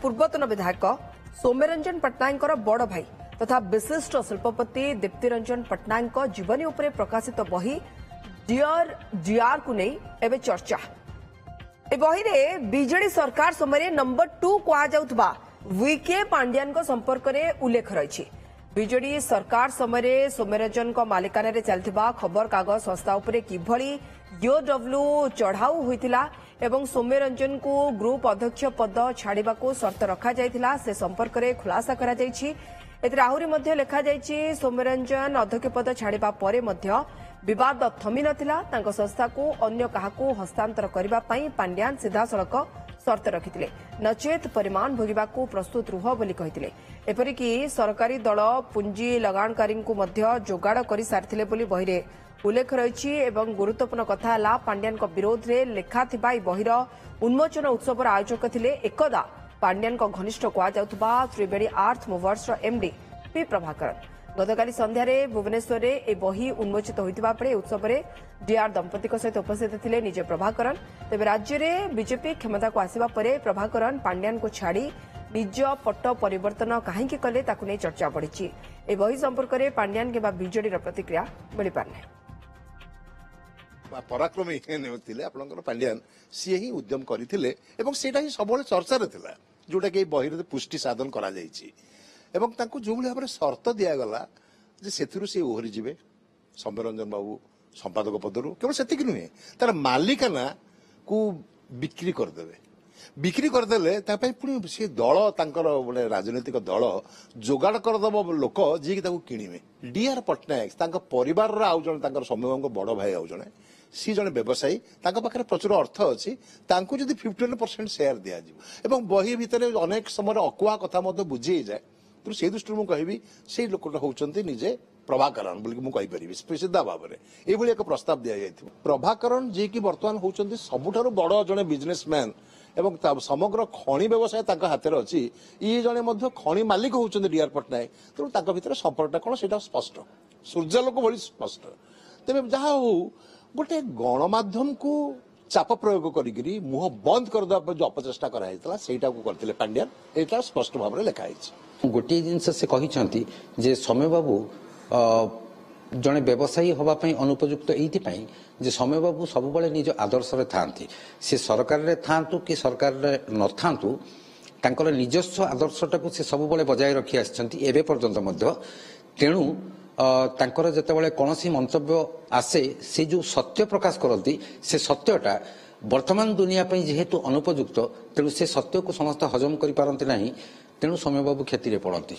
पूर्वतन विधायक सौम्यरंजन पट्टनायक बड़ भाई तथा विशिष्ट शिल्पपति दीप्तिरंजन पट्टनायक जीवनी उपरे प्रकाशित बही डियर डीआर को नहीं एवं चर्चा ए बही में बीजेडी सरकार समय नंबर 2 कहुवा वीके पांड्यान संपर्क में उल्लेख रही। बीजेडी सरकार समय सौम्यरंजन मालिकाना चलता खबर कागज संस्था उपरे किभली ईओडब्ल्यू चढ़ाऊ होता एवं सौम्यरंजन को ग्रुप अध्यक्ष पद छाड़ा शर्त रखा जाइथिला से संपर्क में खुलासा करा जाइछि। एथिरे आहुरी मध्य लिखा जाइछि सौम्यरंजन अध्यक्ष पद छाड़ा परे मध्य विवाद थमी नथिला। तांको संस्था को अन्य काहाकू हस्तांतर करबा पई पांड्यान सीधा सड़क शर्त रखिथिले नचेत परिमाण भोगिबाकू प्रस्तुत रुह बोली कहिथिले। एपरिकी सरकारी दल पुंजी लगाणकारी को मध्य जोगाड़ कर सारिथिले बोली बहिरे उल्लेख रही एवं गुरुत्वपूर्ण कथा है पांड्यान विरोध में लेखा बहिर उन्मोचन उत्सव आयोजक थे एकदा पांड्यान घनिष्ठ कहुवा Triveni Earth Movers MD P Prabhakar. गतकाली संध्यारे भुवनेश्वर में ए बही उन्मोचित होता बेले उत्सव में डीआर दंपति सहित उपस्थित थे निजे प्रभाकरन। तेज राज्य में बीजेपी क्षमता को आसवा पर प्रभाकरन पांड्यान को छाड़ी निज पट परिवर्तन कहीं कले ताकू नहीं चर्चा बढ़ी। ए बही संपर्क में पांड्यान के बीजेडी प्रतिक्रिया मिल पारना पराक्रमी आपंकर पांड्यान सी ही उद्यम करते ही सब चर्चा जोटा कि बही पुष्टि साधन करा जो भाव में शर्त दिगला से ओहरी जी सौम्यरंजन बाबू संपादक पदर केवल से नुहे तार मालिकाना को बिक्री करदे पुणी सी दल गोटे राजनीतिक दल जोगाड़ करदब लोक जी किणवे डीआर पट्टनायक परिवार आउ जन सौम्य बड़ भाई आउ जड़े सी जड़े व्यवसायी पाखे प्रचुर अर्थ अच्छी 51% शेयर दिज्व बही भितर अनेक समय अकुआ कथा बुझी जाए तो से दृष्टि मुझे कहबी से लोकटा होती निजे प्रभाकरन बोल मुझे सीधा भाव में ये एक प्रस्ताव दि जाए प्रभाकरन जी की बर्तमान होती सबुठ बड़ जड़े बिजनेसमैन एवं समग्र खनि व्यवसाय हाथ में अच्छी ये जड़े खनि मालिक होती डीआर पट्टनायक तेणु भर संपर्कटा कौन से स्पष्ट सूर्यालोक भली स्पष्ट। तेज जहा हो गोटे गणमाध्यम को चाप प्रयोग करी मुह बंद करदे जो अपचेषा करते पांड्यान यहाँ स्पष्ट भाव में लिखाई। गोटे जिनस से कहते जे सौम्य बाबू जड़े व्यवसायी होगापी अनुपयुक्त ये जे सौम्य बाबू सब निज आदर्श था सी सरकार थांतु कि सरकार न थांतु तांकर निजस्व आदर्शटा से सब बजाय रखी आसे पर्यंत तेणु तांकर जेतेबेले कौनसी मंतव्य आसे से जो सत्य प्रकाश करती से सत्यटा वर्तमान दुनिया जेहेतु अनुपयुक्त तेणु से सत्य को समस्त हजम कर पारती नहीं तेणु सौम्य बाबू क्षति पड़ती।